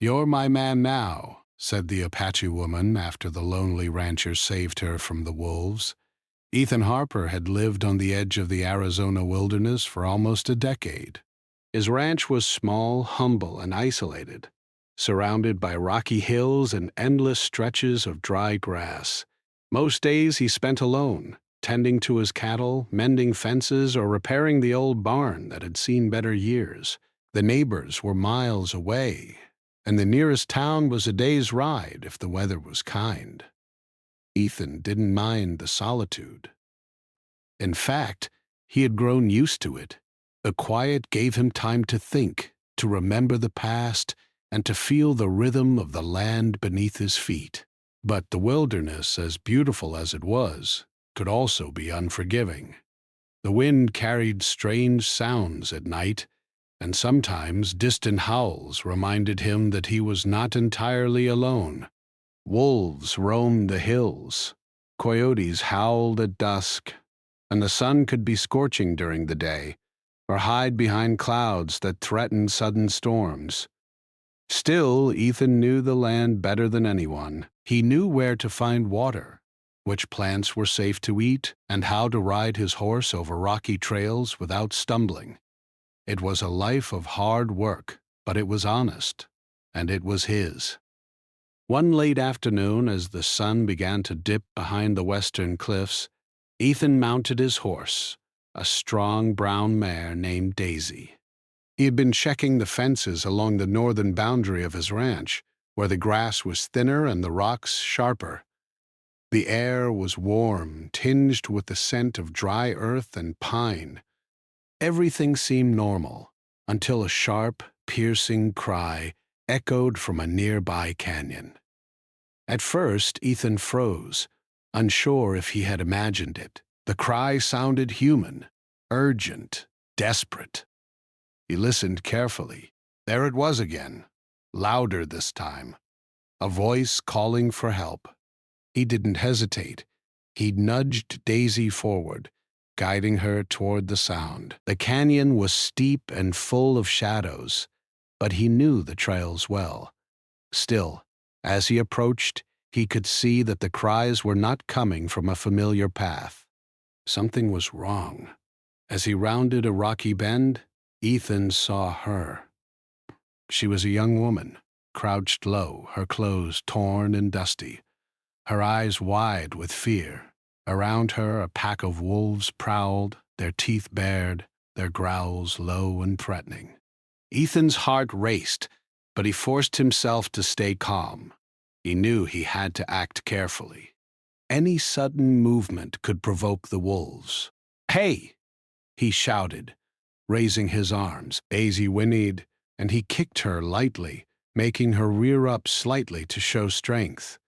"You're my man now," said the Apache woman after the lonely rancher saved her from the wolves. Ethan Harper had lived on the edge of the Arizona wilderness for almost a decade. His ranch was small, humble, and isolated, surrounded by rocky hills and endless stretches of dry grass. Most days he spent alone, tending to his cattle, mending fences, or repairing the old barn that had seen better years. The neighbors were miles away, and the nearest town was a day's ride if the weather was kind. Ethan didn't mind the solitude. In fact, he had grown used to it. The quiet gave him time to think, to remember the past, and to feel the rhythm of the land beneath his feet. But the wilderness, as beautiful as it was, could also be unforgiving. The wind carried strange sounds at night, and sometimes distant howls reminded him that he was not entirely alone. Wolves roamed the hills, coyotes howled at dusk, and the sun could be scorching during the day, or hide behind clouds that threatened sudden storms. Still, Ethan knew the land better than anyone. He knew where to find water, which plants were safe to eat, and how to ride his horse over rocky trails without stumbling. It was a life of hard work, but it was honest, and it was his. One late afternoon, as the sun began to dip behind the western cliffs, Ethan mounted his horse, a strong brown mare named Daisy. He had been checking the fences along the northern boundary of his ranch, where the grass was thinner and the rocks sharper. The air was warm, tinged with the scent of dry earth and pine. Everything seemed normal, until a sharp, piercing cry echoed from a nearby canyon. At first, Ethan froze, unsure if he had imagined it. The cry sounded human, urgent, desperate. He listened carefully. There it was again, louder this time, a voice calling for help. He didn't hesitate. He nudged Daisy forward, guiding her toward the sound. The canyon was steep and full of shadows, but he knew the trails well. Still, as he approached, he could see that the cries were not coming from a familiar path. Something was wrong. As he rounded a rocky bend, Ethan saw her. She was a young woman, crouched low, her clothes torn and dusty, her eyes wide with fear. Around her, a pack of wolves prowled, their teeth bared, their growls low and threatening. Ethan's heart raced, but he forced himself to stay calm. He knew he had to act carefully. Any sudden movement could provoke the wolves. "Hey!" he shouted, raising his arms. Daisy whinnied, and he kicked her lightly, making her rear up slightly to show strength.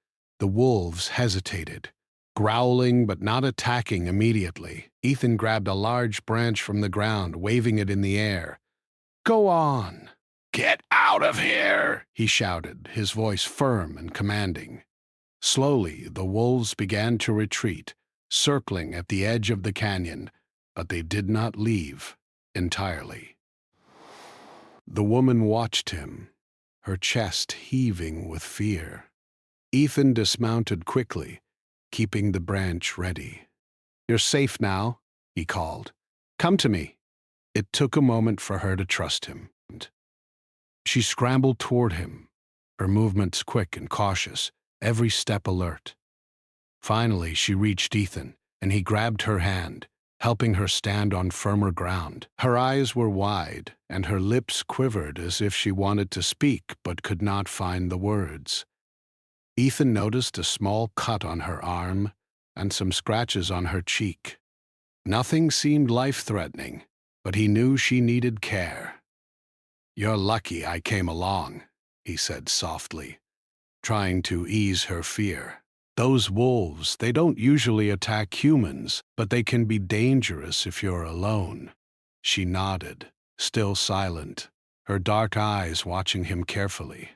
The wolves hesitated, growling but not attacking immediately. Ethan grabbed a large branch from the ground, waving it in the air. "Go on!" "Get out of here!" he shouted, his voice firm and commanding. Slowly, the wolves began to retreat, circling at the edge of the canyon, but they did not leave entirely. The woman watched him, her chest heaving with fear. Ethan dismounted quickly, keeping the branch ready. "You're safe now," he called. "Come to me." It took a moment for her to trust him. She scrambled toward him, her movements quick and cautious, every step alert. Finally, she reached Ethan, and he grabbed her hand, helping her stand on firmer ground. Her eyes were wide, and her lips quivered as if she wanted to speak but could not find the words. Ethan noticed a small cut on her arm and some scratches on her cheek. Nothing seemed life-threatening, but he knew she needed care. "You're lucky I came along," he said softly, trying to ease her fear. "Those wolves, they don't usually attack humans, but they can be dangerous if you're alone." She nodded, still silent, her dark eyes watching him carefully.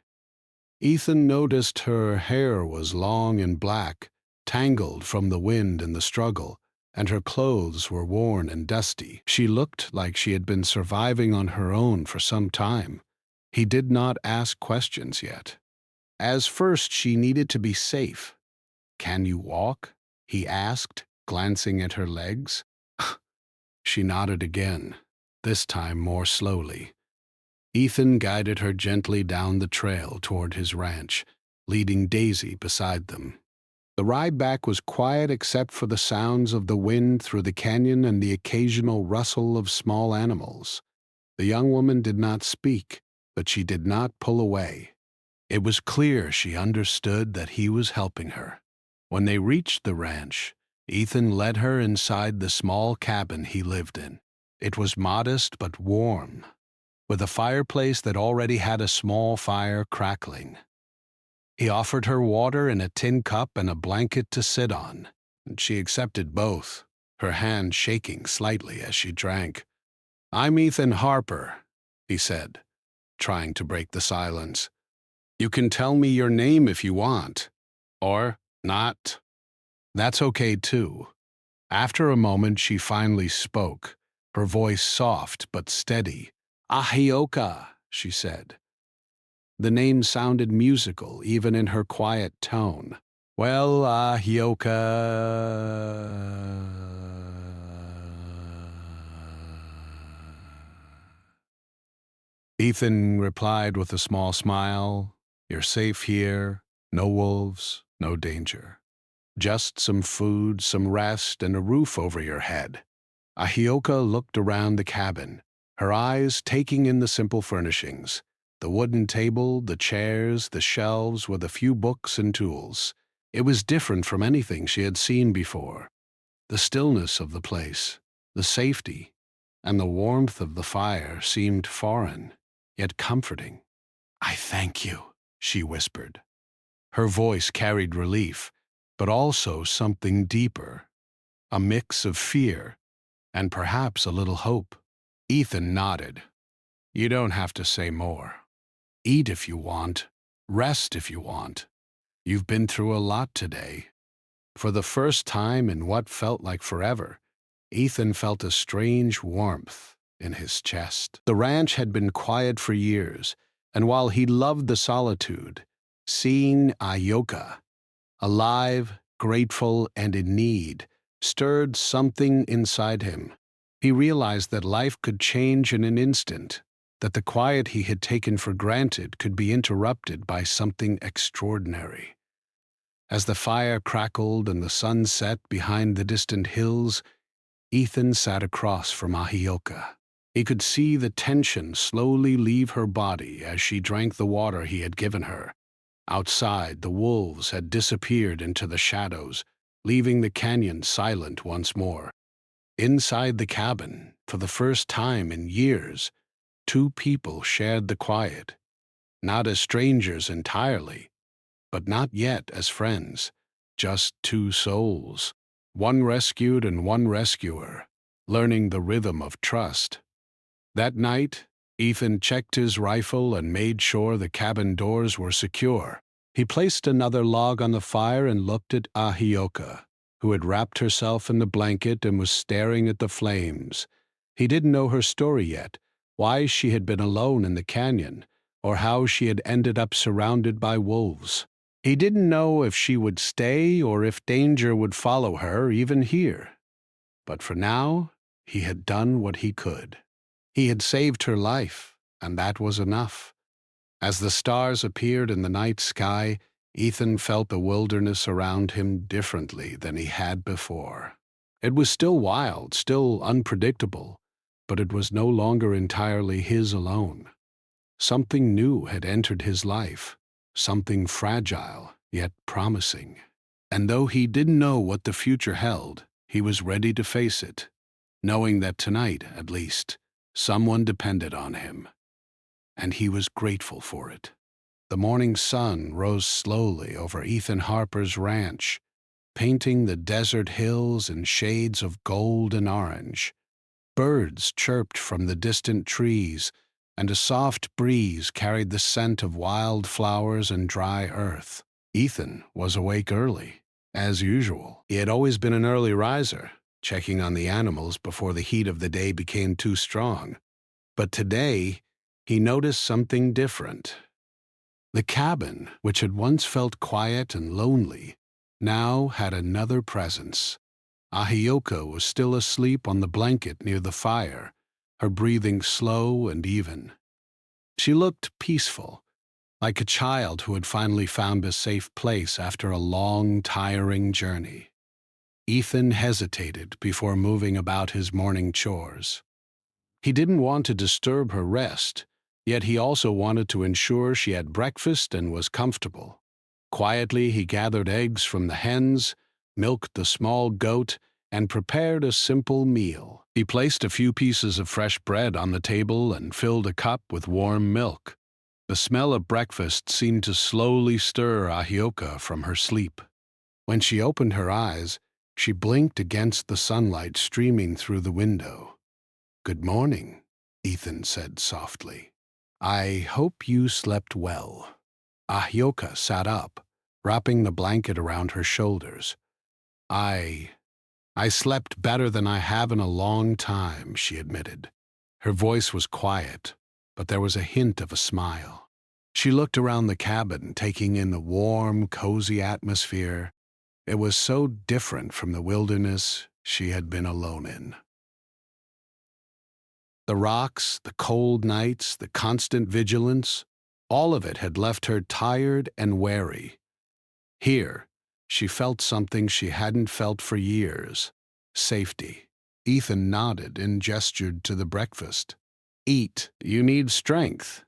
Ethan noticed her hair was long and black, tangled from the wind and the struggle, and her clothes were worn and dusty. She looked like she had been surviving on her own for some time. He did not ask questions yet. As first, she needed to be safe. "Can you walk?" he asked, glancing at her legs. She nodded again, this time more slowly. Ethan guided her gently down the trail toward his ranch, leading Daisy beside them. The ride back was quiet except for the sounds of the wind through the canyon and the occasional rustle of small animals. The young woman did not speak, but she did not pull away. It was clear she understood that he was helping her. When they reached the ranch, Ethan led her inside the small cabin he lived in. It was modest but warm, with a fireplace that already had a small fire crackling. He offered her water in a tin cup and a blanket to sit on, and she accepted both, her hand shaking slightly as she drank. "I'm Ethan Harper," he said, trying to break the silence. "You can tell me your name if you want, or not. That's okay too." After a moment, she finally spoke, her voice soft but steady. "Ahioka," she said. The name sounded musical, even in her quiet tone. "Well, Ahioka..." Ethan replied with a small smile. "You're safe here. No wolves, no danger. Just some food, some rest, and a roof over your head." Ahioka looked around the cabin, her eyes taking in the simple furnishings. The wooden table, the chairs, the shelves with a few books and tools. It was different from anything she had seen before. The stillness of the place, the safety, and the warmth of the fire seemed foreign, yet comforting. "I thank you," she whispered. Her voice carried relief, but also something deeper, a mix of fear and perhaps a little hope. Ethan nodded. "You don't have to say more. Eat if you want, rest if you want. You've been through a lot today." For the first time in what felt like forever, Ethan felt a strange warmth in his chest. The ranch had been quiet for years, and while he loved the solitude, seeing Ahioka, alive, grateful, and in need, stirred something inside him. He realized that life could change in an instant, that the quiet he had taken for granted could be interrupted by something extraordinary. As the fire crackled and the sun set behind the distant hills, Ethan sat across from Ahioka. He could see the tension slowly leave her body as she drank the water he had given her. Outside, the wolves had disappeared into the shadows, leaving the canyon silent once more. Inside the cabin, for the first time in years, two people shared the quiet, not as strangers entirely, but not yet as friends, just two souls, one rescued and one rescuer, learning the rhythm of trust. That night, Ethan checked his rifle and made sure the cabin doors were secure. He placed another log on the fire and looked at Ahioka, who had wrapped herself in the blanket and was staring at the flames. He didn't know her story yet, why she had been alone in the canyon, or how she had ended up surrounded by wolves. He didn't know if she would stay or if danger would follow her even here. But for now, he had done what he could. He had saved her life, and that was enough. As the stars appeared in the night sky, Ethan felt the wilderness around him differently than he had before. It was still wild, still unpredictable, but it was no longer entirely his alone. Something new had entered his life, something fragile yet promising. And though he didn't know what the future held, he was ready to face it, knowing that tonight, at least, someone depended on him, and he was grateful for it. The morning sun rose slowly over Ethan Harper's ranch, painting the desert hills in shades of gold and orange. Birds chirped from the distant trees, and a soft breeze carried the scent of wild flowers and dry earth. Ethan was awake early, as usual. He had always been an early riser, checking on the animals before the heat of the day became too strong. But today, he noticed something different. The cabin, which had once felt quiet and lonely, now had another presence. Ahioka was still asleep on the blanket near the fire, her breathing slow and even. She looked peaceful, like a child who had finally found a safe place after a long, tiring journey. Ethan hesitated before moving about his morning chores. He didn't want to disturb her rest, yet he also wanted to ensure she had breakfast and was comfortable. Quietly, he gathered eggs from the hens, milked the small goat, and prepared a simple meal. He placed a few pieces of fresh bread on the table and filled a cup with warm milk. The smell of breakfast seemed to slowly stir Ahioka from her sleep. When she opened her eyes, she blinked against the sunlight streaming through the window. "Good morning," Ethan said softly. "I hope you slept well." Ahioka sat up, wrapping the blanket around her shoulders. I slept better than I have in a long time," she admitted. Her voice was quiet, but there was a hint of a smile. She looked around the cabin, taking in the warm, cozy atmosphere. It was so different from the wilderness she had been alone in. The rocks, the cold nights, the constant vigilance, all of it had left her tired and wary. Here, she felt something she hadn't felt for years: safety. Ethan nodded and gestured to the breakfast. "Eat, you need strength."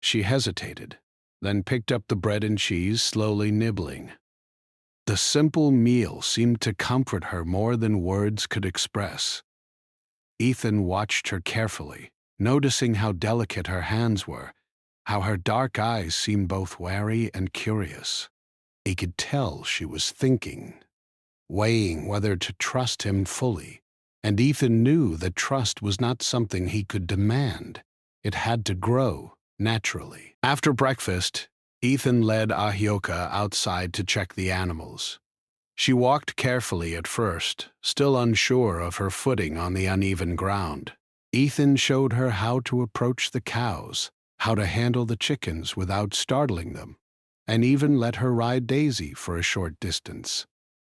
She hesitated, then picked up the bread and cheese, slowly nibbling. The simple meal seemed to comfort her more than words could express. Ethan watched her carefully, noticing how delicate her hands were, how her dark eyes seemed both wary and curious. He could tell she was thinking, weighing whether to trust him fully, and Ethan knew that trust was not something he could demand. It had to grow naturally. After breakfast, Ethan led Ahioka outside to check the animals. She walked carefully at first, still unsure of her footing on the uneven ground. Ethan showed her how to approach the cows, how to handle the chickens without startling them, and even let her ride Daisy for a short distance.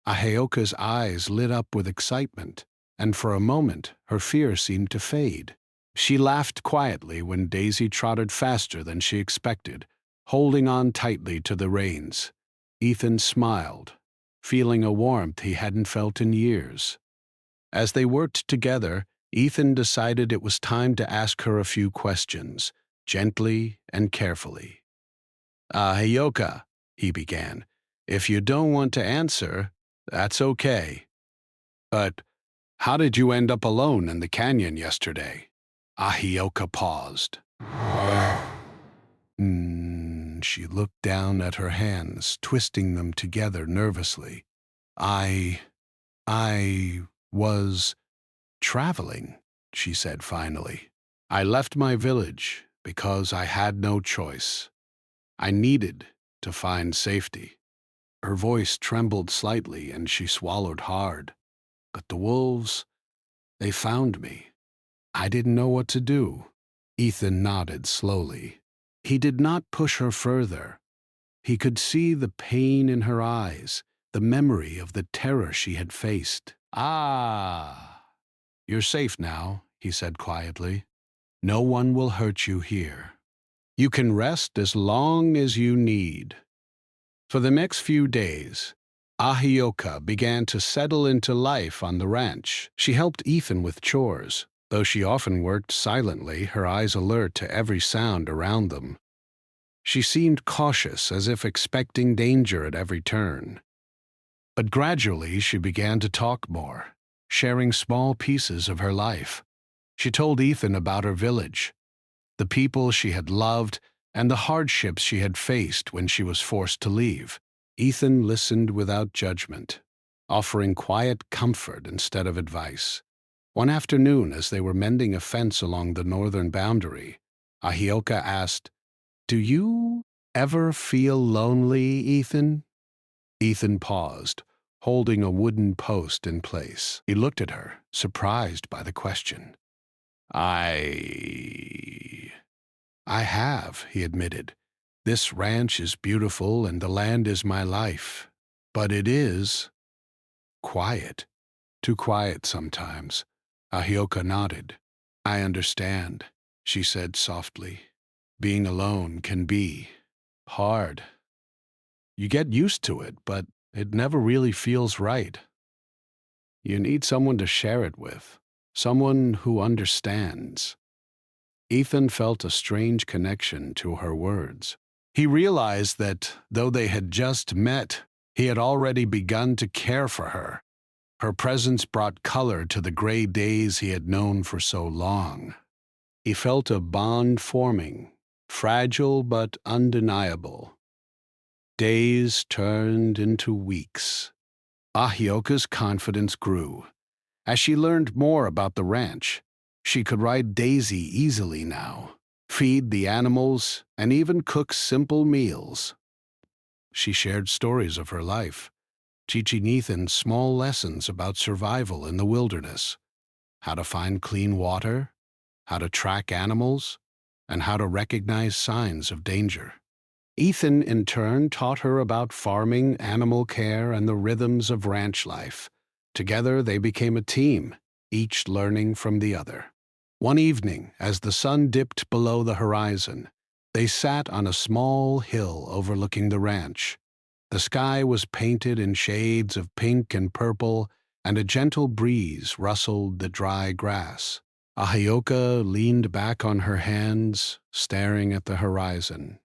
Ahioka's eyes lit up with excitement, and for a moment her fear seemed to fade. She laughed quietly when Daisy trotted faster than she expected, holding on tightly to the reins. Ethan smiled, feeling a warmth he hadn't felt in years. As they worked together, Ethan decided it was time to ask her a few questions, gently and carefully. "Ahioka," he began, "if you don't want to answer, that's okay. But how did you end up alone in the canyon yesterday?" Ahioka paused. She looked down at her hands, twisting them together nervously. I was traveling," she said finally. "I left my village because I had no choice. I needed to find safety." Her voice trembled slightly and she swallowed hard. "But the wolves, they found me. I didn't know what to do." Ethan nodded slowly. He did not push her further. He could see the pain in her eyes, the memory of the terror she had faced. "Ah, you're safe now," he said quietly. "No one will hurt you here. You can rest as long as you need." For the next few days, Ahioka began to settle into life on the ranch. She helped Ethan with chores, though she often worked silently, her eyes alert to every sound around them. She seemed cautious, as if expecting danger at every turn. But gradually she began to talk more, sharing small pieces of her life. She told Ethan about her village, the people she had loved, and the hardships she had faced when she was forced to leave. Ethan listened without judgment, offering quiet comfort instead of advice. One afternoon, as they were mending a fence along the northern boundary, Ahioka asked, "Do you ever feel lonely, Ethan?" Ethan paused, holding a wooden post in place. He looked at her, surprised by the question. I have, he admitted. This ranch is beautiful and the land is my life. But it is quiet. Too quiet sometimes. Ahioka nodded. I understand, she said softly. Being alone can be hard. You get used to it, but it never really feels right. You need someone to share it with, someone who understands. Ethan felt a strange connection to her words. He realized that, though they had just met, he had already begun to care for her. Her presence brought color to the gray days he had known for so long. He felt a bond forming, fragile but undeniable. Days turned into weeks. Ahioka's confidence grew. As she learned more about the ranch, she could ride Daisy easily now, feed the animals, and even cook simple meals. She shared stories of her life, teaching Ethan small lessons about survival in the wilderness, how to find clean water, how to track animals, and how to recognize signs of danger. Ethan, in turn, taught her about farming, animal care, and the rhythms of ranch life. Together, they became a team, each learning from the other. One evening, as the sun dipped below the horizon, they sat on a small hill overlooking the ranch. The sky was painted in shades of pink and purple, and a gentle breeze rustled the dry grass. Ahioka leaned back on her hands, staring at the horizon.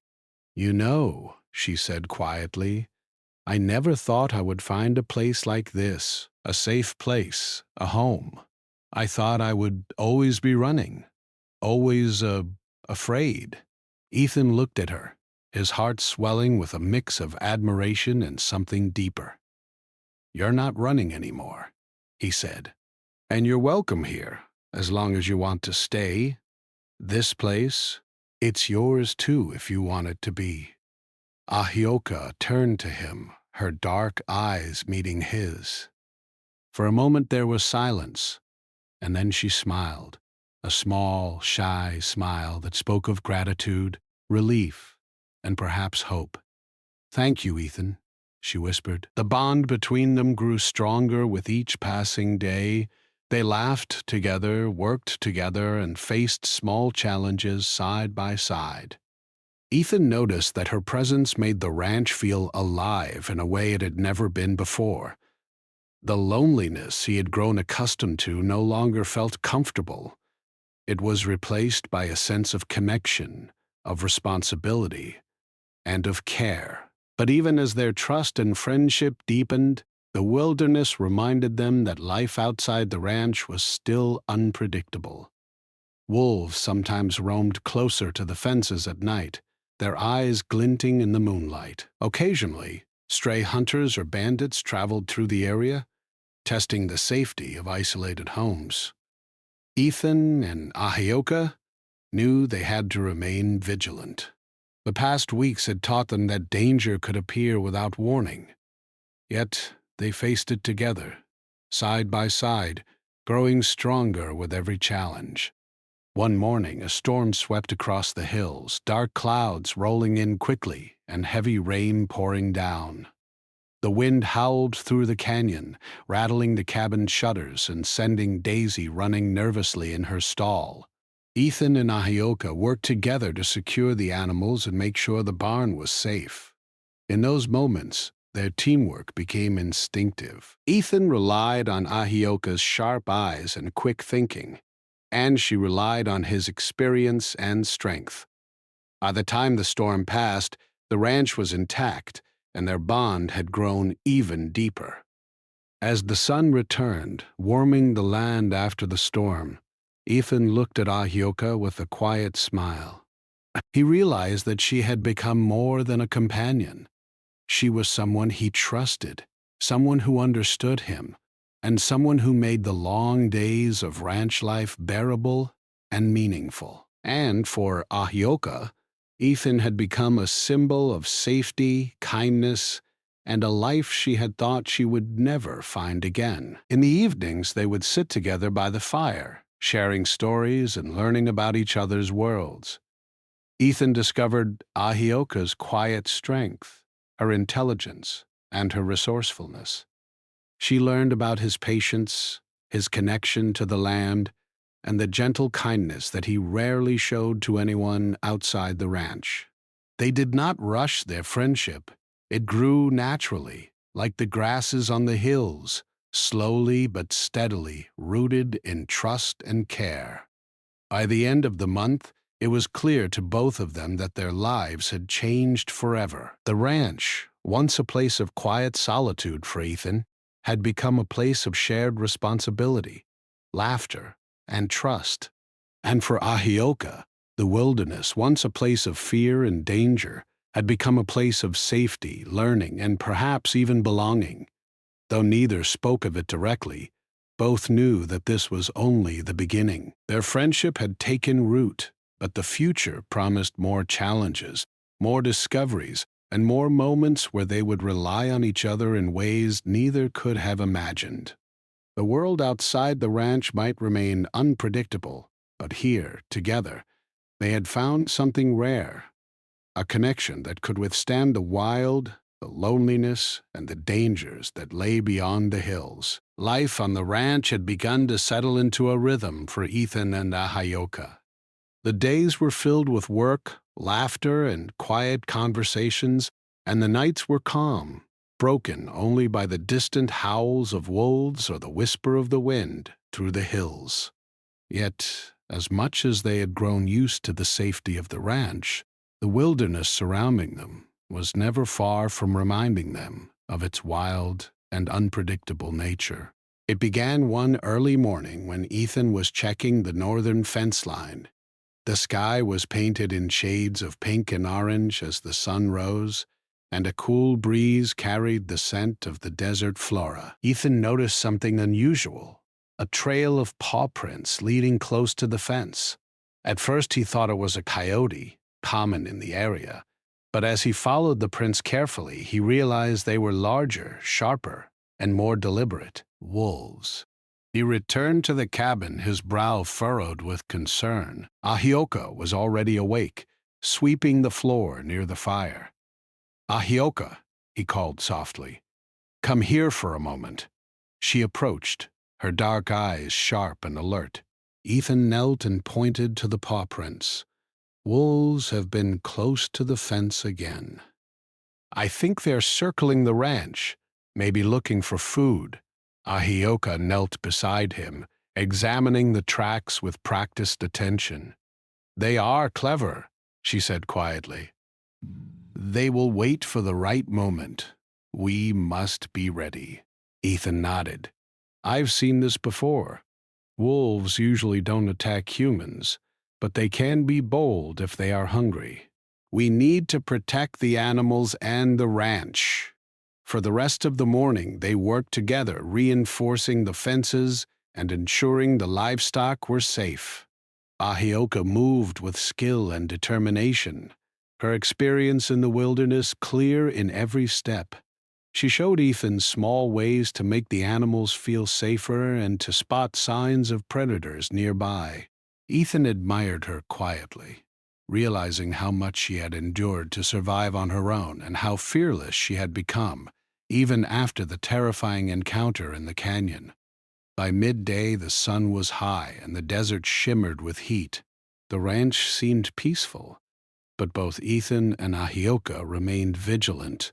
You know, she said quietly, I never thought I would find a place like this, a safe place, a home. I thought I would always be running, always afraid. Ethan looked at her, his heart swelling with a mix of admiration and something deeper. You're not running anymore, he said, and you're welcome here, as long as you want to stay. This place, it's yours too if you want it to be. Ahioka turned to him, her dark eyes meeting his. For a moment there was silence, and then she smiled, a small, shy smile that spoke of gratitude, relief, and perhaps hope. Thank you, Ethan, she whispered. The bond between them grew stronger with each passing day. They laughed together, worked together, and faced small challenges side by side. Ethan noticed that her presence made the ranch feel alive in a way it had never been before. The loneliness he had grown accustomed to no longer felt comfortable. It was replaced by a sense of connection, of responsibility, and of care. But even as their trust and friendship deepened, the wilderness reminded them that life outside the ranch was still unpredictable. Wolves sometimes roamed closer to the fences at night, their eyes glinting in the moonlight. Occasionally, stray hunters or bandits traveled through the area, testing the safety of isolated homes. Ethan and Ahioka knew they had to remain vigilant. The past weeks had taught them that danger could appear without warning. Yet they faced it together, side by side, growing stronger with every challenge. One morning, a storm swept across the hills, dark clouds rolling in quickly and heavy rain pouring down. The wind howled through the canyon, rattling the cabin shutters and sending Daisy running nervously in her stall. Ethan and Ahioka worked together to secure the animals and make sure the barn was safe. In those moments, their teamwork became instinctive. Ethan relied on Ahioka's sharp eyes and quick thinking, and she relied on his experience and strength. By the time the storm passed, the ranch was intact, and their bond had grown even deeper. As the sun returned, warming the land after the storm, Ethan looked at Ahioka with a quiet smile. He realized that she had become more than a companion. She was someone he trusted, someone who understood him, and someone who made the long days of ranch life bearable and meaningful. And for Ahioka, Ethan had become a symbol of safety, kindness, and a life she had thought she would never find again. In the evenings, they would sit together by the fire, sharing stories and learning about each other's worlds. Ethan discovered Ahioka's quiet strength, her intelligence, and her resourcefulness. She learned about his patience, his connection to the land, and the gentle kindness that he rarely showed to anyone outside the ranch. They did not rush their friendship. It grew naturally, like the grasses on the hills, slowly but steadily, rooted in trust and care. By the end of the month, it was clear to both of them that their lives had changed forever. The ranch, once a place of quiet solitude for Ethan, had become a place of shared responsibility, laughter, and trust. And for Ahioka, the wilderness, once a place of fear and danger, had become a place of safety, learning, and perhaps even belonging. Though neither spoke of it directly, both knew that this was only the beginning. Their friendship had taken root, but the future promised more challenges, more discoveries, and more moments where they would rely on each other in ways neither could have imagined. The world outside the ranch might remain unpredictable, but here, together, they had found something rare, a connection that could withstand the wild, the loneliness, and the dangers that lay beyond the hills. Life on the ranch had begun to settle into a rhythm for Ethan and Ahioka. The days were filled with work, laughter, and quiet conversations, and the nights were calm, broken only by the distant howls of wolves or the whisper of the wind through the hills. Yet, as much as they had grown used to the safety of the ranch, the wilderness surrounding them was never far from reminding them of its wild and unpredictable nature. It began one early morning when Ethan was checking the northern fence line. The sky was painted in shades of pink and orange as the sun rose, and a cool breeze carried the scent of the desert flora. Ethan noticed something unusual, a trail of paw prints leading close to the fence. At first he thought it was a coyote, common in the area, but as he followed the prints carefully, he realized they were larger, sharper, and more deliberate. Wolves. He returned to the cabin, his brow furrowed with concern. Ahioka was already awake, sweeping the floor near the fire. "Ahioka," he called softly, "come here for a moment." She approached, her dark eyes sharp and alert. Ethan knelt and pointed to the paw prints. "Wolves have been close to the fence again. I think they're circling the ranch, maybe looking for food." Ahioka knelt beside him, examining the tracks with practiced attention. "They are clever," she said quietly. "They will wait for the right moment. We must be ready." Ethan nodded. "I've seen this before. Wolves usually don't attack humans, but they can be bold if they are hungry. We need to protect the animals and the ranch." For the rest of the morning, they worked together, reinforcing the fences and ensuring the livestock were safe. Ahioka moved with skill and determination, her experience in the wilderness clear in every step. She showed Ethan small ways to make the animals feel safer and to spot signs of predators nearby. Ethan admired her quietly, realizing how much she had endured to survive on her own and how fearless she had become, even after the terrifying encounter in the canyon. By midday, the sun was high and the desert shimmered with heat. The ranch seemed peaceful, but both Ethan and Ahioka remained vigilant.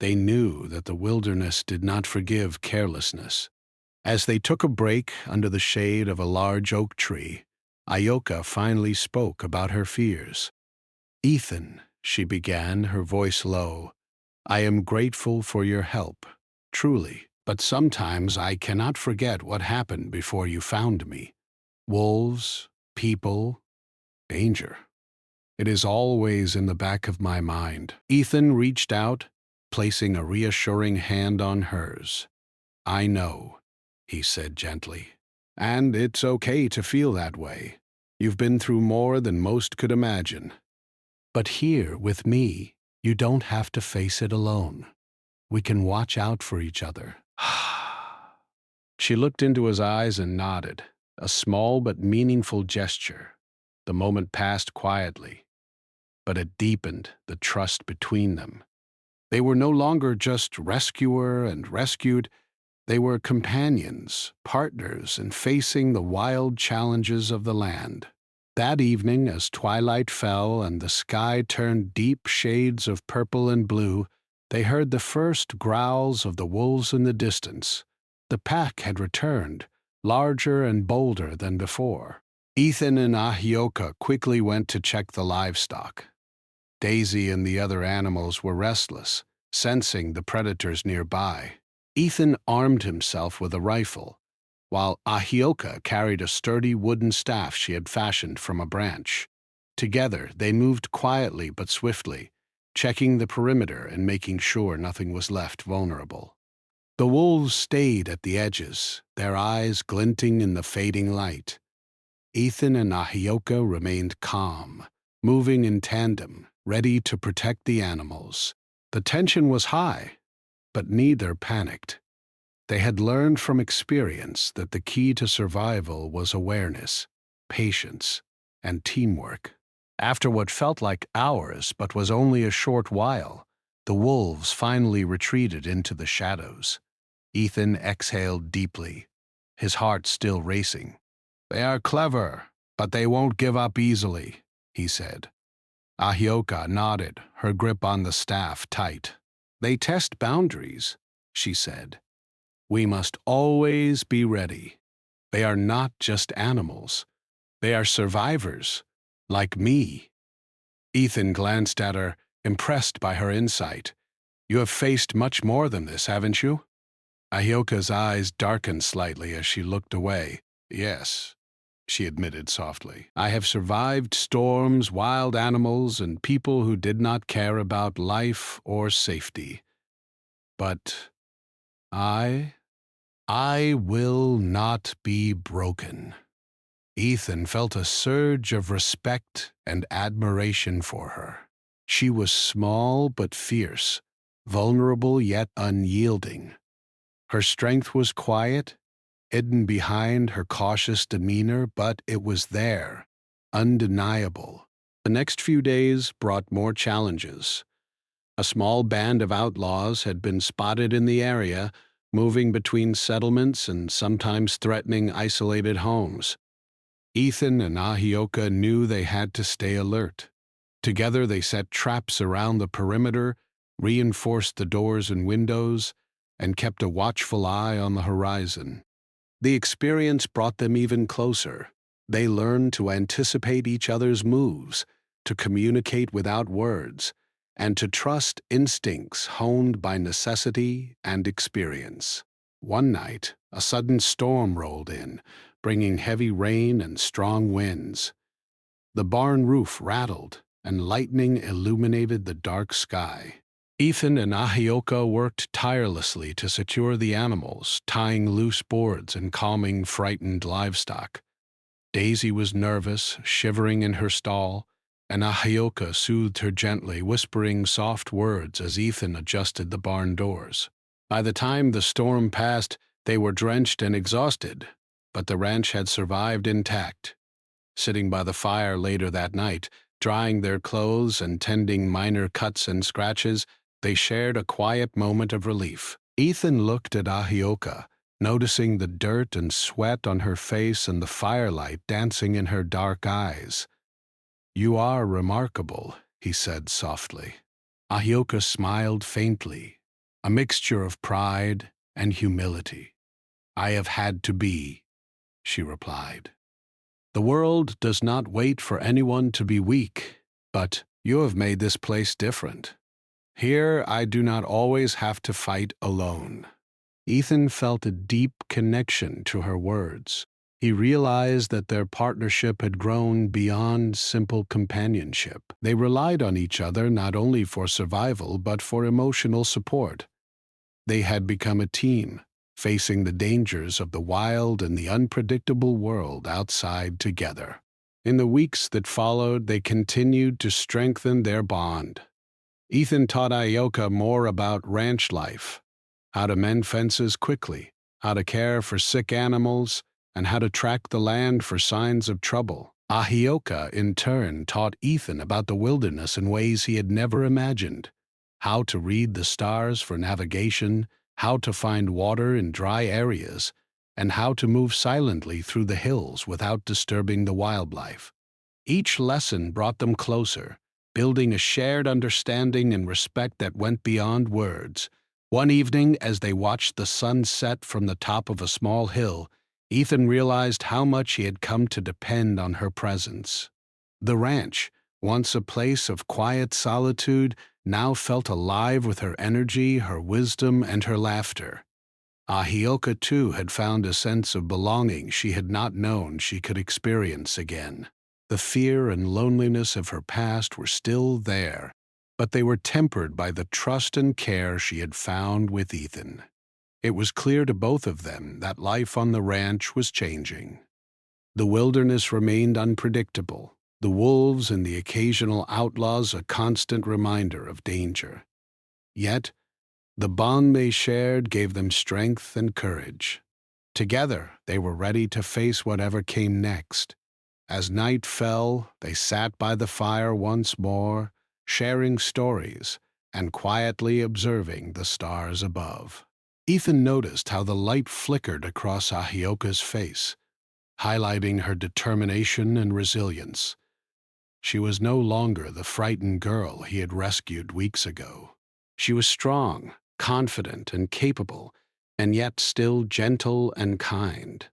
They knew that the wilderness did not forgive carelessness. As they took a break under the shade of a large oak tree, Ahioka finally spoke about her fears. "Ethan," she began, her voice low, "I am grateful for your help, truly, but sometimes I cannot forget what happened before you found me. Wolves, people, danger. It is always in the back of my mind." Ethan reached out, placing a reassuring hand on hers. "I know," he said gently, "and it's okay to feel that way. You've been through more than most could imagine. But here, with me, you don't have to face it alone. We can watch out for each other." She looked into his eyes and nodded, a small but meaningful gesture. The moment passed quietly. but it deepened the trust between them. They were no longer just rescuer and rescued, they were companions, partners in facing the wild challenges of the land. That evening, as twilight fell and the sky turned deep shades of purple and blue, they heard the first growls of the wolves in the distance. The pack had returned, larger and bolder than before. Ethan and Ahioka quickly went to check the livestock. Daisy and the other animals were restless, sensing the predators nearby. Ethan armed himself with a rifle, while Ahioka carried a sturdy wooden staff she had fashioned from a branch. Together, they moved quietly but swiftly, checking the perimeter and making sure nothing was left vulnerable. The wolves stayed at the edges, their eyes glinting in the fading light. Ethan and Ahioka remained calm, moving in tandem, ready to protect the animals. The tension was high, but neither panicked. They had learned from experience that the key to survival was awareness, patience, and teamwork. After what felt like hours but was only a short while, the wolves finally retreated into the shadows. Ethan exhaled deeply, his heart still racing. "They are clever, but they won't give up easily," he said. Ahioka nodded, her grip on the staff tight. "They test boundaries," she said. "We must always be ready. They are not just animals. They are survivors, like me." Ethan glanced at her, impressed by her insight. "You have faced much more than this, haven't you?" Ahioka's eyes darkened slightly as she looked away. "Yes," she admitted softly. "I have survived storms, wild animals, and people who did not care about life or safety. But I will not be broken." Ethan felt a surge of respect and admiration for her. She was small but fierce, vulnerable yet unyielding. Her strength was quiet, hidden behind her cautious demeanor, but it was there, undeniable. The next few days brought more challenges. A small band of outlaws had been spotted in the area, moving between settlements and sometimes threatening isolated homes. Ethan and Ahioka knew they had to stay alert. Together they set traps around the perimeter, reinforced the doors and windows, and kept a watchful eye on the horizon. The experience brought them even closer. They learned to anticipate each other's moves, to communicate without words, and to trust instincts honed by necessity and experience. One night, a sudden storm rolled in, bringing heavy rain and strong winds. The barn roof rattled, and lightning illuminated the dark sky. Ethan and Ahioka worked tirelessly to secure the animals, tying loose boards and calming frightened livestock. Daisy was nervous, shivering in her stall, and Ahioka soothed her gently, whispering soft words as Ethan adjusted the barn doors. By the time the storm passed, they were drenched and exhausted, but the ranch had survived intact. Sitting by the fire later that night, drying their clothes and tending minor cuts and scratches, they shared a quiet moment of relief. Ethan looked at Ahioka, noticing the dirt and sweat on her face and the firelight dancing in her dark eyes. "You are remarkable," he said softly. Ahioka smiled faintly, a mixture of pride and humility. "I have had to be," she replied. "The world does not wait for anyone to be weak, but you have made this place different. Here I do not always have to fight alone." Ethan felt a deep connection to her words. He realized that their partnership had grown beyond simple companionship. They relied on each other not only for survival but for emotional support. They had become a team, facing the dangers of the wild and the unpredictable world outside together. In the weeks that followed, they continued to strengthen their bond. Ethan taught Ahioka more about ranch life, how to mend fences quickly, how to care for sick animals, and how to track the land for signs of trouble. Ahioka, in turn, taught Ethan about the wilderness in ways he had never imagined: how to read the stars for navigation, how to find water in dry areas, and how to move silently through the hills without disturbing the wildlife. Each lesson brought them closer, building a shared understanding and respect that went beyond words. One evening, as they watched the sun set from the top of a small hill, Ethan realized how much he had come to depend on her presence. The ranch, once a place of quiet solitude, now felt alive with her energy, her wisdom, and her laughter. Ahioka, too, had found a sense of belonging she had not known she could experience again. The fear and loneliness of her past were still there, but they were tempered by the trust and care she had found with Ethan. It was clear to both of them that life on the ranch was changing. The wilderness remained unpredictable, the wolves and the occasional outlaws a constant reminder of danger. Yet, the bond they shared gave them strength and courage. Together, they were ready to face whatever came next. As night fell, they sat by the fire once more, sharing stories and quietly observing the stars above. Ethan noticed how the light flickered across Ahioka's face, highlighting her determination and resilience. She was no longer the frightened girl he had rescued weeks ago. She was strong, confident, and capable, and yet still gentle and kind.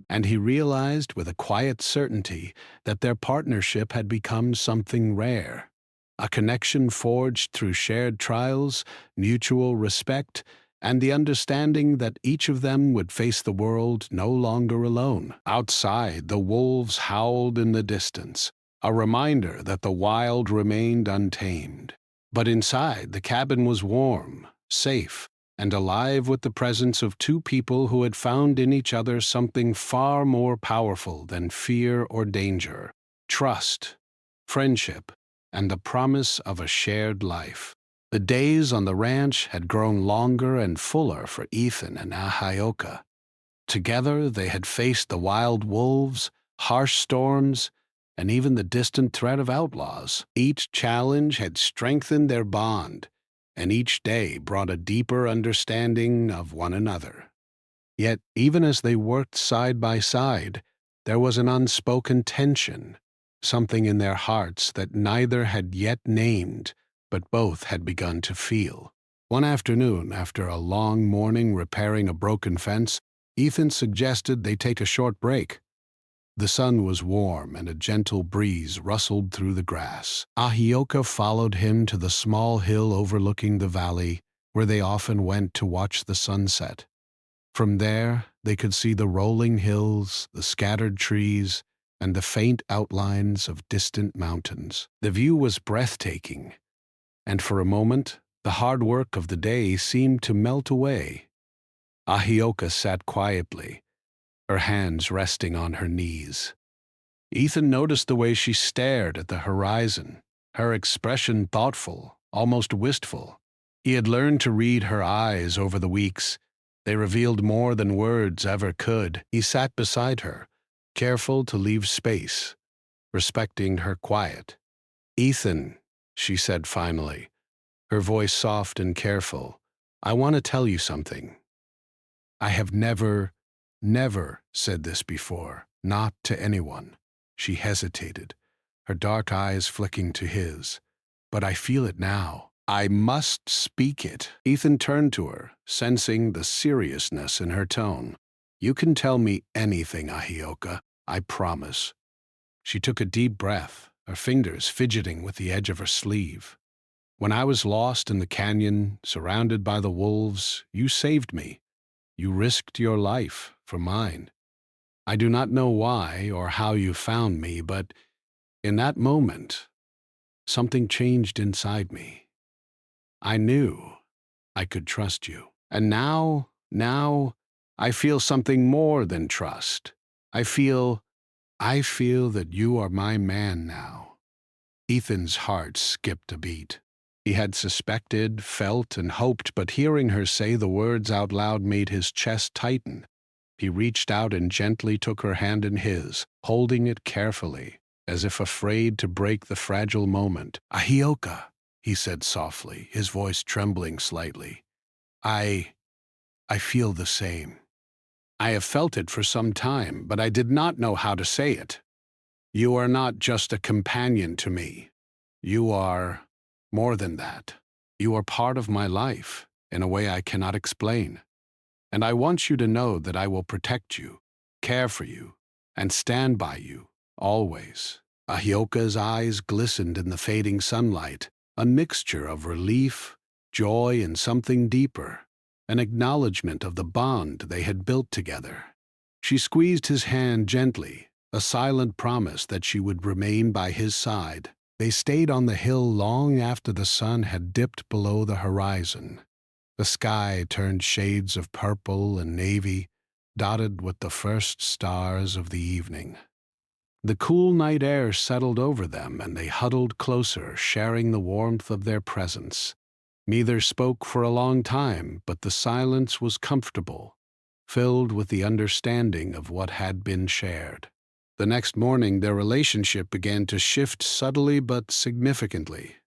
And he realized with a quiet certainty that their partnership had become something rare, a connection forged through shared trials, mutual respect, and the understanding that each of them would face the world no longer alone. Outside, the wolves howled in the distance, a reminder that the wild remained untamed. But inside, the cabin was warm, safe, and alive with the presence of two people who had found in each other something far more powerful than fear or danger: trust, friendship, and the promise of a shared life. The days on the ranch had grown longer and fuller for Ethan and Ahioka. Together they had faced the wild wolves, harsh storms, and even the distant threat of outlaws. Each challenge had strengthened their bond, and each day brought a deeper understanding of one another. Yet, even as they worked side by side, there was an unspoken tension, something in their hearts that neither had yet named, but both had begun to feel. One afternoon, after a long morning repairing a broken fence, Ethan suggested they take a short break. The sun was warm and a gentle breeze rustled through the grass. Ahioka followed him to the small hill overlooking the valley, where they often went to watch the sunset. From there, they could see the rolling hills, the scattered trees, and the faint outlines of distant mountains. The view was breathtaking, and for a moment, the hard work of the day seemed to melt away. Ahioka sat quietly, her hands resting on her knees. Ethan noticed the way she stared at the horizon, her expression thoughtful, almost wistful. He had learned to read her eyes over the weeks. They revealed more than words ever could. He sat beside her, careful to leave space, respecting her quiet. "Ethan," she said finally, her voice soft and careful, "I want to tell you something. I have never said this before, not to anyone." She hesitated, her dark eyes flicking to his. "But I feel it now. I must speak it." Ethan turned to her, sensing the seriousness in her tone. "You can tell me anything, Ahioka, I promise." She took a deep breath, her fingers fidgeting with the edge of her sleeve. "When I was lost in the canyon, surrounded by the wolves, you saved me. You risked your life for mine. I do not know why or how you found me, but in that moment, something changed inside me. I knew I could trust you. And now, I feel something more than trust. I feel that you are my man now." Ethan's heart skipped a beat. He had suspected, felt, and hoped, but hearing her say the words out loud made his chest tighten. He reached out and gently took her hand in his, holding it carefully, as if afraid to break the fragile moment. "Ahioka," he said softly, his voice trembling slightly. I feel the same. I have felt it for some time, but I did not know how to say it. You are not just a companion to me. You are more than that. You are part of my life in a way I cannot explain. And I want you to know that I will protect you, care for you, and stand by you, always." Ahioka's eyes glistened in the fading sunlight, a mixture of relief, joy, and something deeper, an acknowledgement of the bond they had built together. She squeezed his hand gently, a silent promise that she would remain by his side. They stayed on the hill long after the sun had dipped below the horizon. The sky turned shades of purple and navy, dotted with the first stars of the evening. The cool night air settled over them, and they huddled closer, sharing the warmth of their presence. Neither spoke for a long time, but the silence was comfortable, filled with the understanding of what had been shared. The next morning, their relationship began to shift subtly but significantly.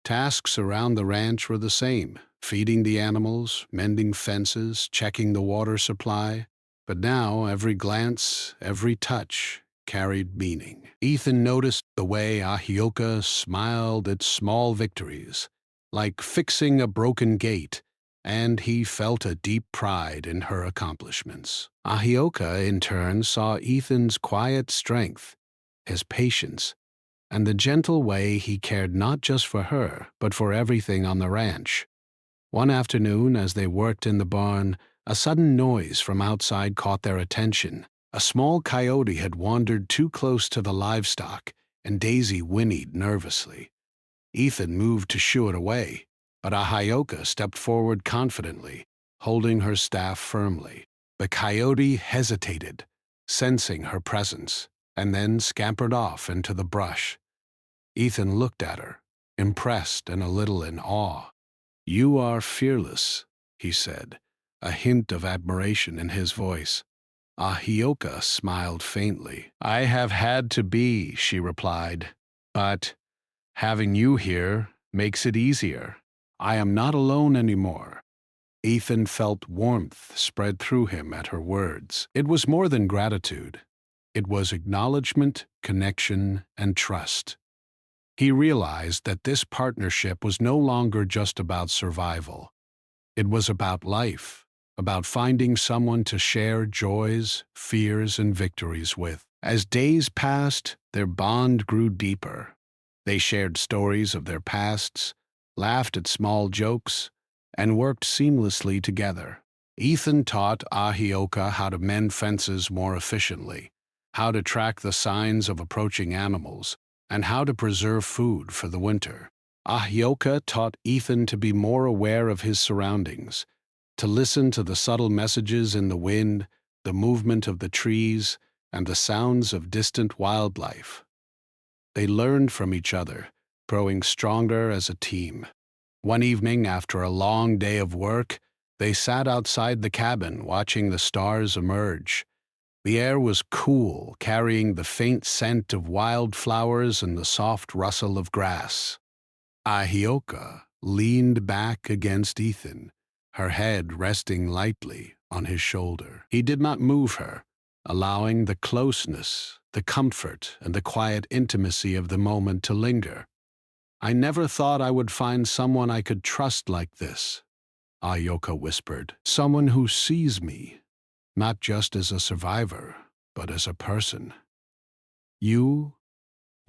Tasks around the ranch were the same: feeding the animals, mending fences, checking the water supply. But now every glance, every touch carried meaning. Ethan noticed the way Ahioka smiled at small victories, like fixing a broken gate, and he felt a deep pride in her accomplishments. Ahioka, in turn, saw Ethan's quiet strength, his patience, and the gentle way he cared not just for her, but for everything on the ranch. One afternoon, as they worked in the barn, a sudden noise from outside caught their attention. A small coyote had wandered too close to the livestock, and Daisy whinnied nervously. Ethan moved to shoo it away, but Ahioka stepped forward confidently, holding her staff firmly. The coyote hesitated, sensing her presence, and then scampered off into the brush. Ethan looked at her, impressed and a little in awe. "You are fearless," he said, a hint of admiration in his voice. Ahioka smiled faintly. "I have had to be," she replied, "but having you here makes it easier. I am not alone anymore." Ethan felt warmth spread through him at her words. It was more than gratitude. It was acknowledgement, connection, and trust. He realized that this partnership was no longer just about survival. It was about life, about finding someone to share joys, fears, and victories with. As days passed, their bond grew deeper. They shared stories of their pasts, laughed at small jokes, and worked seamlessly together. Ethan taught Ahioka how to mend fences more efficiently, how to track the signs of approaching animals, and how to preserve food for the winter. Ahioka taught Ethan to be more aware of his surroundings, to listen to the subtle messages in the wind, the movement of the trees, and the sounds of distant wildlife. They learned from each other, growing stronger as a team. One evening, after a long day of work, they sat outside the cabin watching the stars emerge. The air was cool, carrying the faint scent of wildflowers and the soft rustle of grass. Ahioka leaned back against Ethan, her head resting lightly on his shoulder. He did not move her, allowing the closeness, the comfort, and the quiet intimacy of the moment to linger. "I never thought I would find someone I could trust like this," Ahioka whispered. "Someone who sees me, not just as a survivor, but as a person. You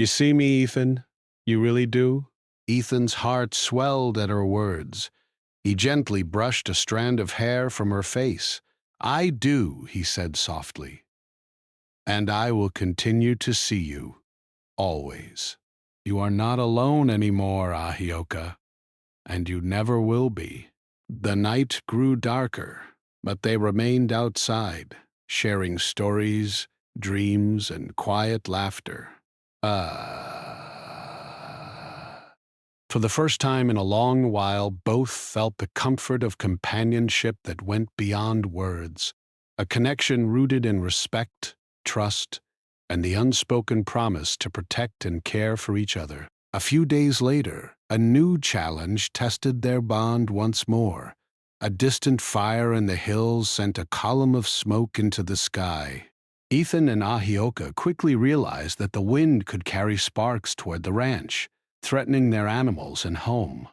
see me, Ethan? You really do?" Ethan's heart swelled at her words. He gently brushed a strand of hair from her face. "I do," he said softly. "And I will continue to see you, always. You are not alone anymore, Ahioka, and you never will be." The night grew darker, but they remained outside, sharing stories, dreams, and quiet laughter. For the first time in a long while, both felt the comfort of companionship that went beyond words. a connection rooted in respect, trust, and the unspoken promise to protect and care for each other. A few days later, a new challenge tested their bond once more. A distant fire in the hills sent a column of smoke into the sky. Ethan and Ahioka quickly realized that the wind could carry sparks toward the ranch, threatening their animals and home.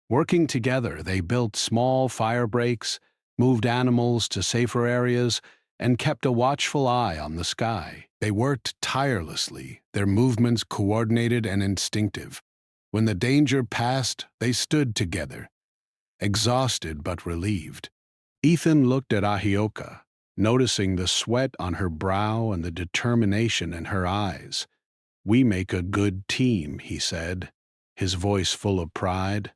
Working together, they built small fire breaks, moved animals to safer areas, and kept a watchful eye on the sky. They worked tirelessly, their movements coordinated and instinctive. When the danger passed, they stood together, exhausted but relieved. Ethan looked at Ahioka, noticing the sweat on her brow and the determination in her eyes. "We make a good team," he said, his voice full of pride.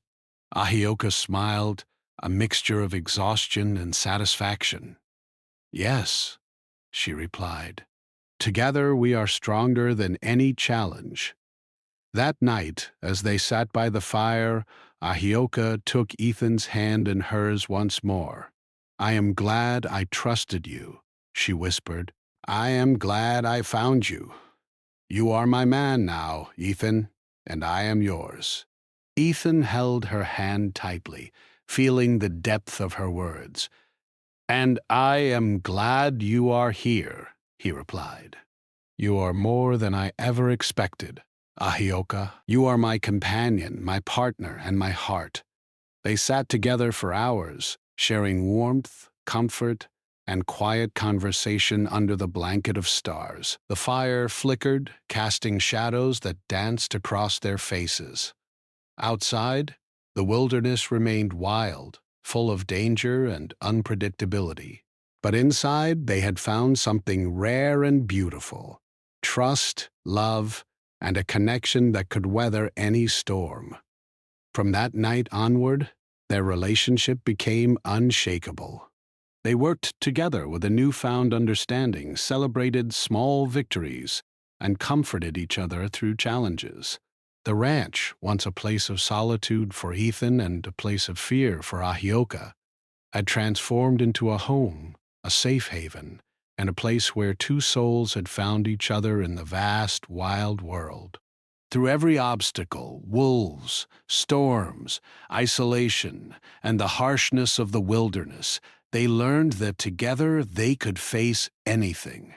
Ahioka smiled, a mixture of exhaustion and satisfaction. "Yes," she replied. "Together we are stronger than any challenge." That night, as they sat by the fire, Ahioka took Ethan's hand in hers once more. "I am glad I trusted you," she whispered. "I am glad I found you. You are my man now, Ethan, and I am yours." Ethan held her hand tightly, feeling the depth of her words. "And I am glad you are here," he replied. "You are more than I ever expected, Ahioka. You are my companion, my partner, and my heart." They sat together for hours, sharing warmth, comfort, and quiet conversation under the blanket of stars. The fire flickered, casting shadows that danced across their faces. Outside, the wilderness remained wild, full of danger and unpredictability. But inside, they had found something rare and beautiful: trust, love, and a connection that could weather any storm. From that night onward, their relationship became unshakable. They worked together with a newfound understanding, celebrated small victories, and comforted each other through challenges. The ranch, once a place of solitude for Ethan and a place of fear for Ahioka, had transformed into a home, a safe haven, and a place where two souls had found each other in the vast, wild world. Through every obstacle, wolves, storms, isolation, and the harshness of the wilderness, they learned that together they could face anything.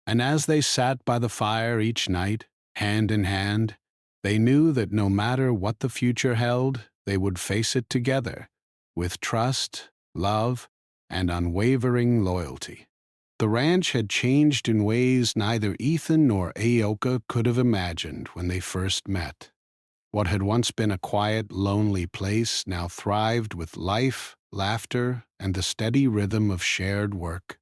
And as they sat by the fire each night, hand in hand, they knew that no matter what the future held, they would face it together, with trust, love, and unwavering loyalty. The ranch had changed in ways neither Ethan nor Ahioka could have imagined when they first met. What had once been a quiet, lonely place now thrived with life, laughter, and the steady rhythm of shared work.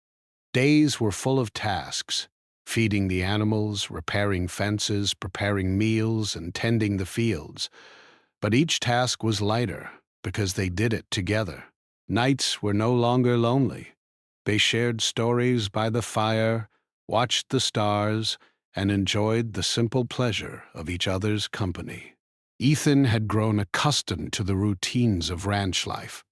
Days were full of tasks: feeding the animals, repairing fences, preparing meals, and tending the fields. But each task was lighter because they did it together. Nights were no longer lonely. They shared stories by the fire, watched the stars, and enjoyed the simple pleasure of each other's company. Ethan had grown accustomed to the routines of ranch life,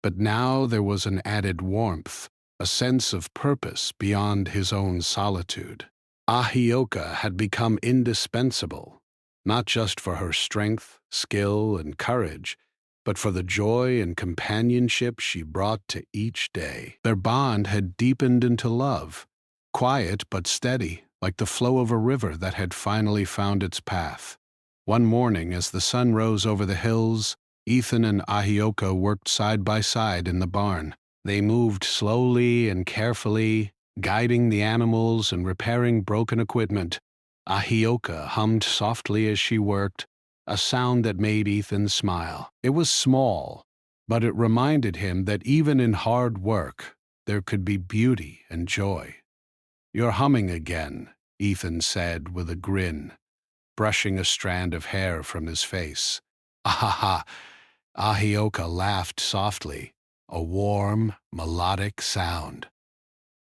but now there was an added warmth, a sense of purpose beyond his own solitude. Ahioka had become indispensable, not just for her strength, skill, and courage, but for the joy and companionship she brought to each day. Their bond had deepened into love, quiet but steady, like the flow of a river that had finally found its path. One morning, as the sun rose over the hills, Ethan and Ahioka worked side by side in the barn. They moved slowly and carefully, guiding the animals and repairing broken equipment. Ahioka hummed softly as she worked, a sound that made Ethan smile. It was small, but it reminded him that even in hard work, there could be beauty and joy. "You're humming again," Ethan said with a grin, brushing a strand of hair from his face. "Ah!" Ahioka laughed softly, a warm, melodic sound.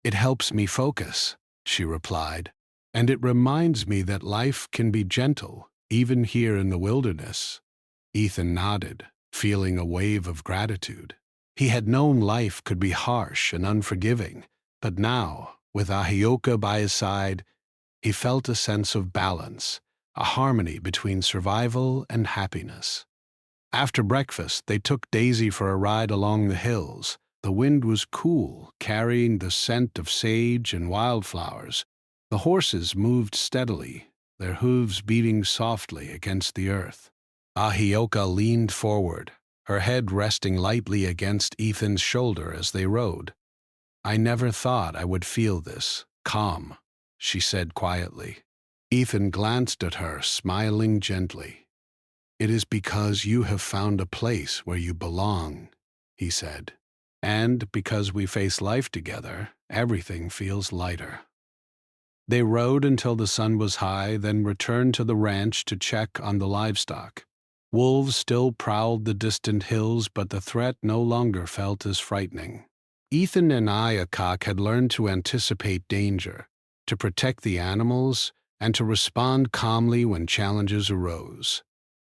"It helps me focus," she replied, "and it reminds me that life can be gentle, even here in the wilderness." Ethan nodded, feeling a wave of gratitude. He had known life could be harsh and unforgiving, But now, with Ahioka by his side, he felt a sense of balance, a harmony between survival and happiness. After breakfast, they took Daisy for a ride along the hills. The wind was cool, carrying the scent of sage and wildflowers. The horses moved steadily, their hooves beating softly against the earth. Ahioka leaned forward, her head resting lightly against Ethan's shoulder as they rode. "I never thought I would feel this calm," she said quietly. Ethan glanced at her, smiling gently. "It is because you have found a place where you belong," he said. "And because we face life together, everything feels lighter." They rode until the sun was high, then returned to the ranch to check on the livestock. Wolves still prowled the distant hills, but the threat no longer felt as frightening. Ethan and Ayakak had learned to anticipate danger, to protect the animals, and to respond calmly when challenges arose.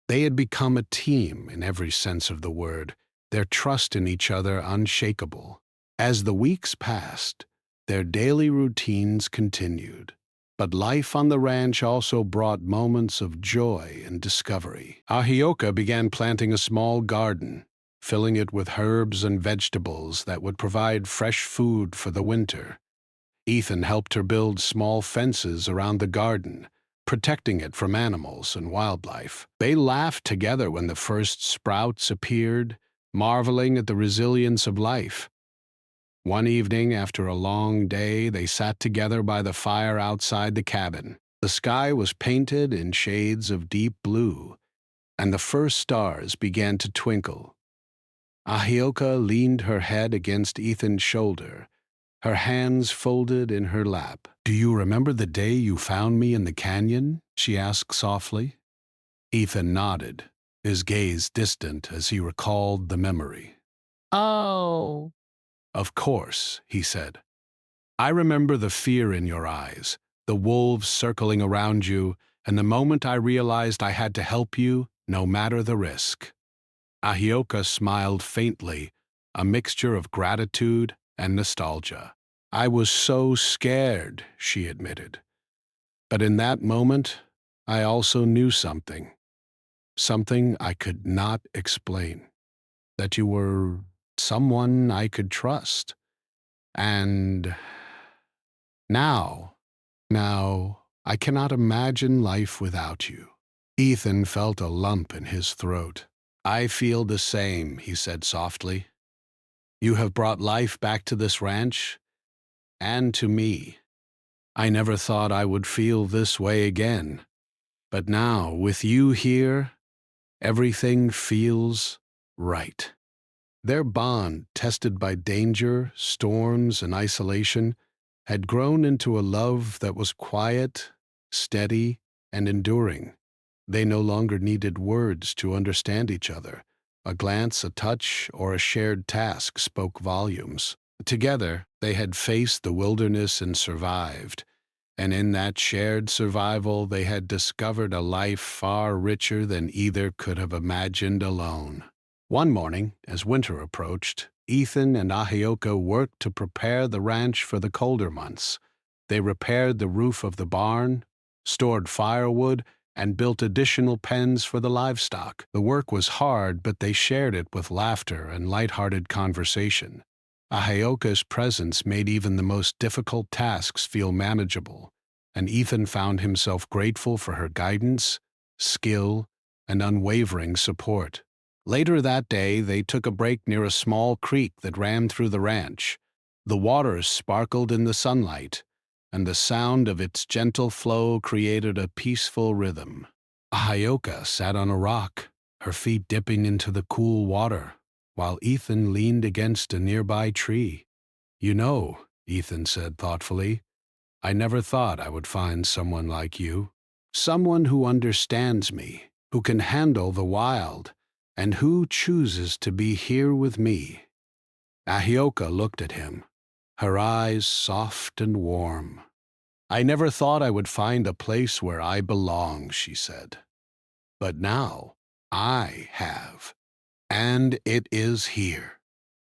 They had become a team in every sense of the word, their trust in each other unshakable. As the weeks passed, their daily routines continued. But life on the ranch also brought moments of joy and discovery. Ahioka began planting a small garden, filling it with herbs and vegetables that would provide fresh food for the winter. Ethan helped her build small fences around the garden, protecting it from animals and wildlife. They laughed together when the first sprouts appeared, marveling at the resilience of life. One evening, after a long day, they sat together by the fire outside the cabin. The sky was painted in shades of deep blue, and the first stars began to twinkle. Ahioka leaned her head against Ethan's shoulder, her hands folded in her lap. "Do you remember the day you found me in the canyon?" she asked softly. Ethan nodded, his gaze distant as he recalled the memory. "Oh, of course," he said. "I remember the fear in your eyes, the wolves circling around you, and the moment I realized I had to help you, no matter the risk." Ahioka smiled faintly, a mixture of gratitude and nostalgia. "I was so scared," she admitted. "But in that moment, I also knew something. Something I could not explain. That you were someone I could trust. And now, now, I cannot imagine life without you." Ethan felt a lump in his throat. "I feel the same," he said softly. "You have brought life back to this ranch, and to me. I never thought I would feel this way again. But now, with you here, everything feels right." Their bond, tested by danger, storms, and isolation, had grown into a love that was quiet, steady, and enduring. They no longer needed words to understand each other. A glance, a touch, or a shared task spoke volumes. Together, they had faced the wilderness and survived, and in that shared survival they had discovered a life far richer than either could have imagined alone. One morning, as winter approached, Ethan and Ahioka worked to prepare the ranch for the colder months. They repaired the roof of the barn, stored firewood, and built additional pens for the livestock. The work was hard, but they shared it with laughter and light-hearted conversation. Ahioka's presence made even the most difficult tasks feel manageable, and Ethan found himself grateful for her guidance, skill, and unwavering support. Later that day, they took a break near a small creek that ran through the ranch. The waters sparkled in the sunlight, and the sound of its gentle flow created a peaceful rhythm. Ahioka sat on a rock, her feet dipping into the cool water, while Ethan leaned against a nearby tree. "You know," Ethan said thoughtfully, "I never thought I would find someone like you. Someone who understands me, who can handle the wild, and who chooses to be here with me." Ahioka looked at him, her eyes soft and warm. "I never thought I would find a place where I belong," she said. "But now I have, and it is here,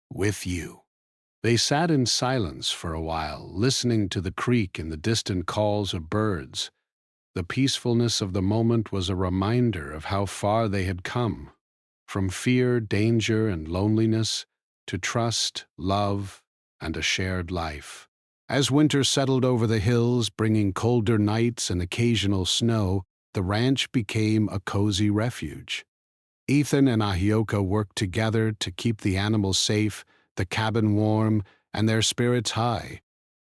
with you." They sat in silence for a while, listening to the creak and the distant calls of birds. The peacefulness of the moment was a reminder of how far they had come, from fear, danger, and loneliness to trust, love, and a shared life. As winter settled over the hills, bringing colder nights and occasional snow, the ranch became a cozy refuge. Ethan and Ahioka worked together to keep the animals safe, the cabin warm, and their spirits high.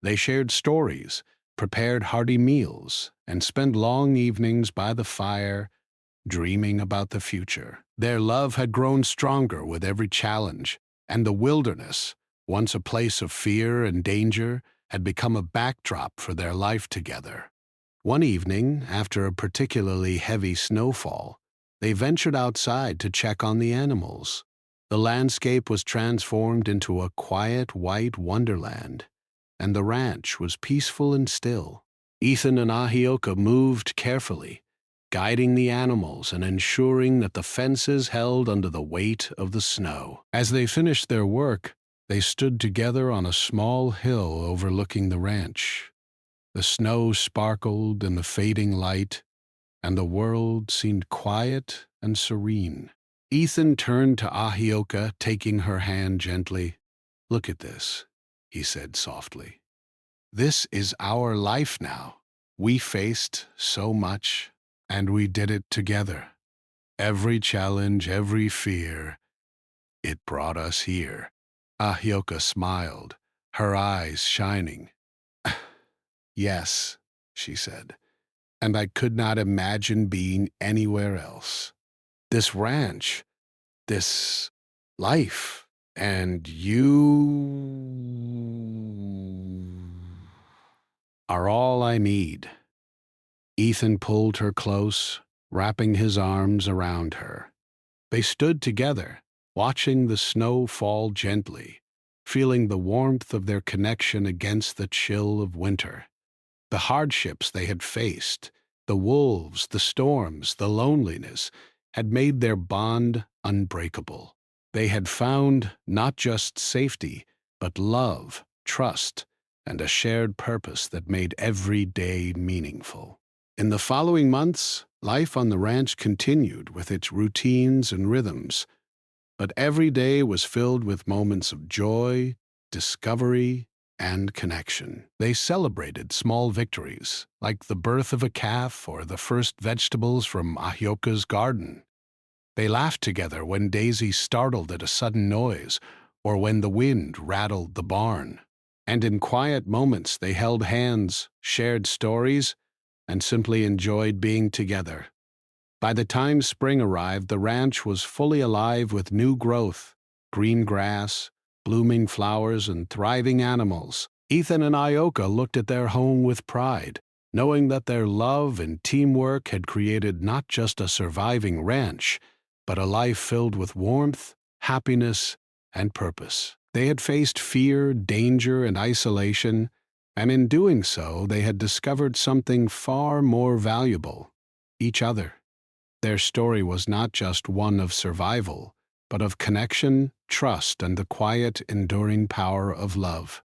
They shared stories, prepared hearty meals, and spent long evenings by the fire, dreaming about the future. Their love had grown stronger with every challenge, and the wilderness, once a place of fear and danger, had become a backdrop for their life together. One evening, after a particularly heavy snowfall, they ventured outside to check on the animals. The landscape was transformed into a quiet white wonderland, and the ranch was peaceful and still. Ethan and Ahioka moved carefully, guiding the animals and ensuring that the fences held under the weight of the snow. As they finished their work, they stood together on a small hill overlooking the ranch. The snow sparkled in the fading light, and the world seemed quiet and serene. Ethan turned to Ahioka, taking her hand gently. "Look at this," he said softly. "This is our life now. We faced so much, and we did it together. Every challenge, every fear, it brought us here." Ahioka smiled, her eyes shining. "Yes," she said, "and I could not imagine being anywhere else. This ranch, this life, and you are all I need." Ethan pulled her close, wrapping his arms around her. They stood together, watching the snow fall gently, feeling the warmth of their connection against the chill of winter. The hardships they had faced, the wolves, the storms, the loneliness, had made their bond unbreakable. They had found not just safety, but love, trust, and a shared purpose that made every day meaningful. In the following months, life on the ranch continued with its routines and rhythms, but every day was filled with moments of joy, discovery, and connection. They celebrated small victories, like the birth of a calf or the first vegetables from Ahioka's garden. They laughed together when Daisy startled at a sudden noise, or when the wind rattled the barn. And in quiet moments they held hands, shared stories, and simply enjoyed being together. By the time spring arrived, the ranch was fully alive with new growth, green grass, blooming flowers, and thriving animals. Ethan and Ioka looked at their home with pride, knowing that their love and teamwork had created not just a surviving ranch, but a life filled with warmth, happiness, and purpose. They had faced fear, danger, and isolation, and in doing so, they had discovered something far more valuable: each other. Their story was not just one of survival, but of connection, trust, and the quiet, enduring power of love.